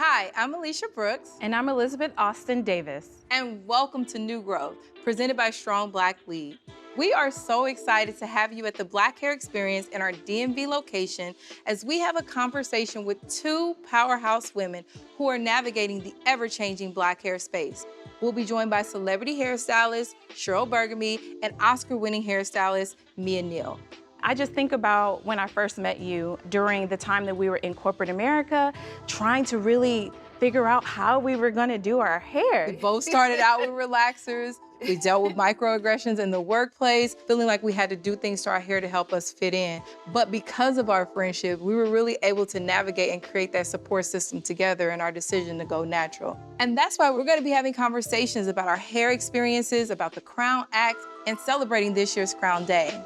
Hi, I'm Alicia Brooks. And I'm Elizabeth Austin Davis. And welcome to New Growth, presented by Strong Black Lead. We are so excited to have you at the Black Hair Experience in our DMV location as we have a conversation with two powerhouse women who are navigating the ever-changing Black hair space. We'll be joined by celebrity hairstylist Cheryl Burgamy and Oscar-winning hairstylist Mia Neal. I just think about when I first met you during the time that we were in corporate America, trying to really figure out how we were gonna do our hair. We both started out with relaxers. We dealt with microaggressions in the workplace, feeling like we had to do things to our hair to help us fit in. But because of our friendship, we were really able to navigate and create that support system together in our decision to go natural. And that's why we're gonna be having conversations about our hair experiences, about the Crown Act, and celebrating this year's Crown Day.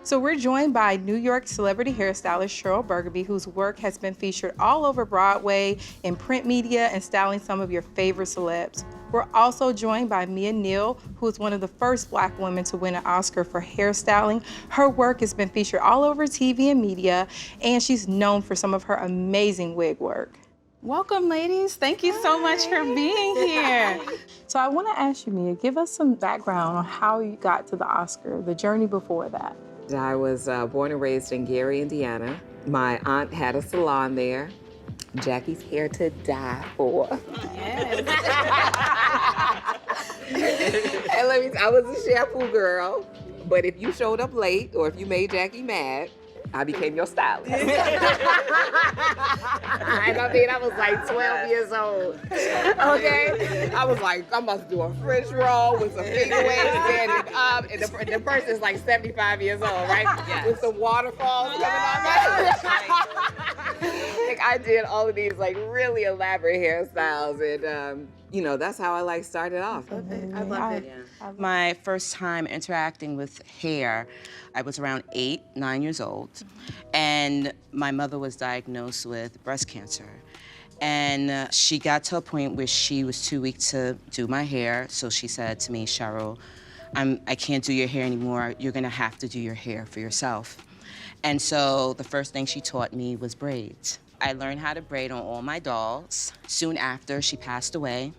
So we're joined by New York celebrity hairstylist Cheryl Burgamy, whose work has been featured all over Broadway, in print media, and styling some of your favorite celebs. We're also joined by Mia Neal, who is one of the first Black women to win an Oscar for hairstyling. Her work has been featured all over TV and media, and she's known for some of her amazing wig work. Welcome, ladies. Thank you so much for being here. So I want to ask you, Mia, give us some background on how you got to the Oscar, the journey before that. I was born and raised in Gary, Indiana. My aunt had a salon there. Jackie's hair to die for. Yes. And I was a shampoo girl, but if you showed up late or if you made Jackie mad, I became your stylist. And I was like 12 years old. Okay? I was like, I'm about to do a French roll with some finger waves standing up. And the person's like 75 years old, right? Yes. With some waterfalls coming on my Like I did all of these like really elaborate hairstyles. And that's how I started off. I love it. My first time interacting with hair, I was around 8, 9 years old, and my mother was diagnosed with breast cancer. And she got to a point where she was too weak to do my hair, so she said to me, Cheryl, I can't do your hair anymore. You're gonna have to do your hair for yourself. And so the first thing she taught me was braids. I learned how to braid on all my dolls. Soon after, she passed away.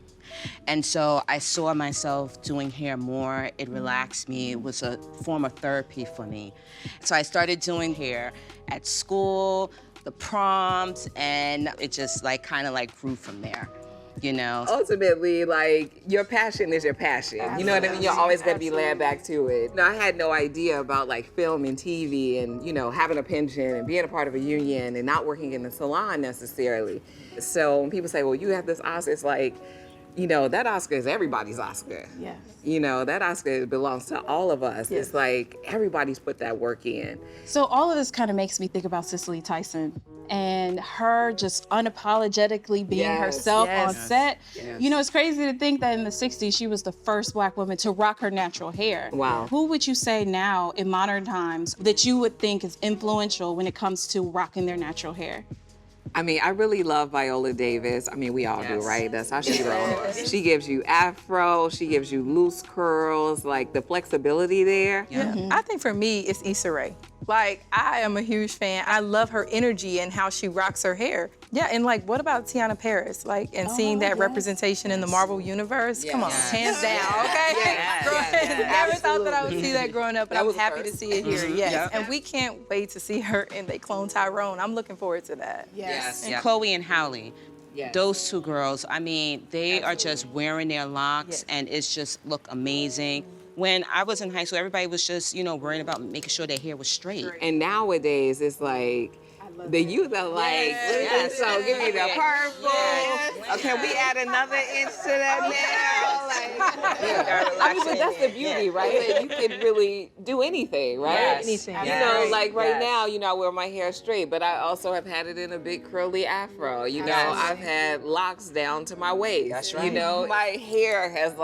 And so I saw myself doing hair more. It relaxed me. It was a form of therapy for me. So I started doing hair at school, the proms, and it just kind of grew from there. Ultimately, your passion is your passion. You know what I mean? You're always going to be led back to it. I had no idea about film and TV and, having a pension and being a part of a union and not working in the salon necessarily. So when people say, well, you have this Oscar, it's like, that Oscar is everybody's Oscar. Yes. That Oscar belongs to all of us. Yes. It's like everybody's put that work in. So all of this kind of makes me think about Cicely Tyson and her just unapologetically being herself on set. Yes. It's crazy to think that in the 60s, she was the first Black woman to rock her natural hair. Wow. Who would you say now in modern times that you would think is influential when it comes to rocking their natural hair? I really love Viola Davis. We all do, right? That's how she rolls. She gives you afro, she gives you loose curls, the flexibility there. Yeah. I think for me, it's Issa Rae. I am a huge fan. I love her energy and how she rocks her hair. Yeah, and what about Tiana Paris? Seeing that representation in the Marvel universe? Come on, hands down, okay? Never thought that I would see that growing up, but I'm happy to see it here, yes. Yeah. And we can't wait to see her in They Clone Tyrone. I'm looking forward to that. Yes. And Chloe and Halle. Yes. Those two girls, they are just wearing their locks and it's just look amazing. When I was in high school, everybody was just, worrying about making sure their hair was straight. And nowadays, it's the youth are so give me the purple. Can we add another inch to that now? But that's the beauty, right? That you can really do anything, right? Yes. Anything. Right now, I wear my hair straight, but I also have had it in a big curly afro. I've had locks down to my waist. That's right. My hair has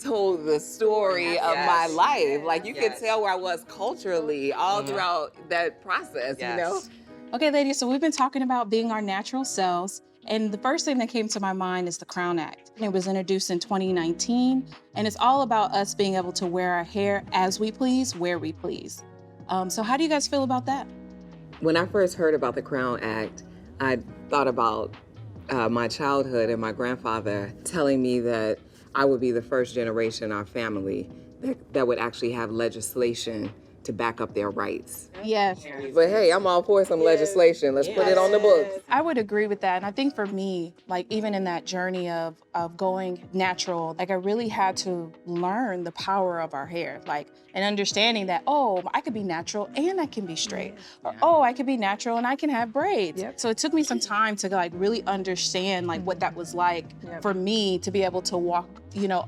told the story of my life. You can tell where I was culturally all throughout that process, Okay, ladies, so we've been talking about being our natural selves, and the first thing that came to my mind is the Crown Act. It was introduced in 2019, and it's all about us being able to wear our hair as we please, where we please. So how do you guys feel about that? When I first heard about the Crown Act, I thought about my childhood and my grandfather telling me that I would be the first generation in our family that would actually have legislation to back up their rights. Yes. But hey, I'm all for some legislation. Let's put it on the books. I would agree with that. And I think for me, like even in that journey of going natural, like I really had to learn the power of our hair, like, and understanding that, oh, I could be natural and I can be straight. Or, oh, I could be natural and I can have braids. Yep. So it took me some time to like really understand like what that was like for me to be able to walk,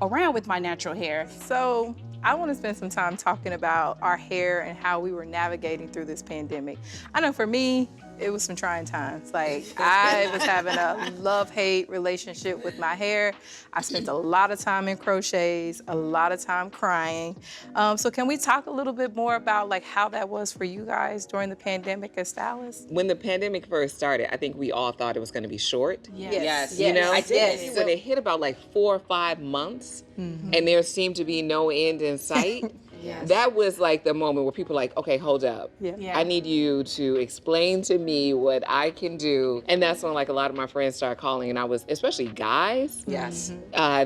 around with my natural hair. So I want to spend some time talking about our hair and how we were navigating through this pandemic. I know for me, it was some trying times. Like I was having a love-hate relationship with my hair. I spent a lot of time in crochets, a lot of time crying. So can we talk a little bit more about like how that was for you guys during the pandemic as stylists? When the pandemic first started, I think we all thought it was going to be short. Yes. You know, I did. Yes. When it hit about like 4 or 5 months, and there seemed to be no end in sight. That was like the moment where people were like, okay, hold up. Yeah. I need you to explain to me what I can do. And that's when like a lot of my friends started calling, and I was, especially guys. Yes.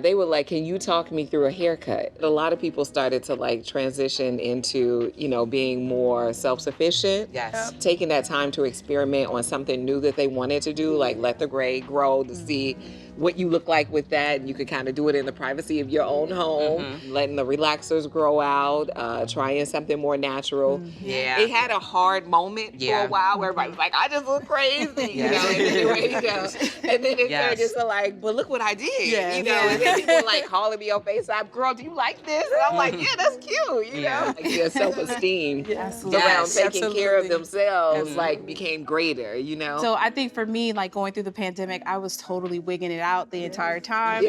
They were like, can you talk me through a haircut? A lot of people started to like transition into, being more self-sufficient. Yes. Taking that time to experiment on something new that they wanted to do, like let the gray grow to see what you look like with that. You could kind of do it in the privacy of your own home, letting the relaxers grow out, trying something more natural. Yeah. It had a hard moment for a while where everybody was like, I just look crazy, and then ready to go. And then it turned into like, but look what I did, and then people were like calling me on FaceTime, girl, do you like this? And I'm like, yeah, that's cute, Like their self-esteem around taking care of themselves like became greater, So I think for me, like going through the pandemic, I was totally wigging it out the entire time.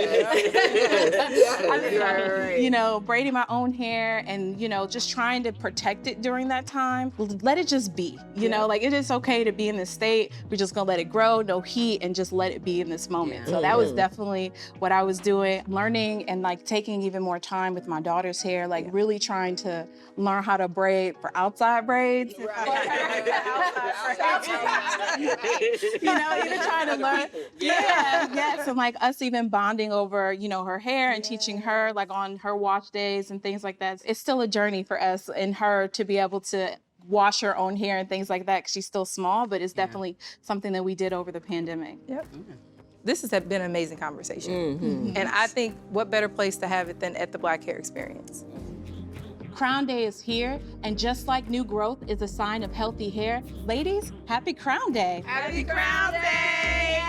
Braiding my own hair and, just trying to protect it during that time. Let it just be, like it is okay to be in this state. We're just gonna let it grow, no heat, and just let it be in this moment. So that was definitely what I was doing, learning and like taking even more time with my daughter's hair, like really trying to learn how to braid for outside braids. Even trying to learn. Yes. And like us even bonding over, her hair and teaching her like on her wash days and things like that. It's still a journey for us and her to be able to wash her own hair and things like that, 'cause she's still small, but it's definitely something that we did over the pandemic. Yep. This has been an amazing conversation. And I think what better place to have it than at the Black Hair Experience. Crown Day is here, and just like new growth is a sign of healthy hair, ladies, happy Crown Day. Happy Crown Day!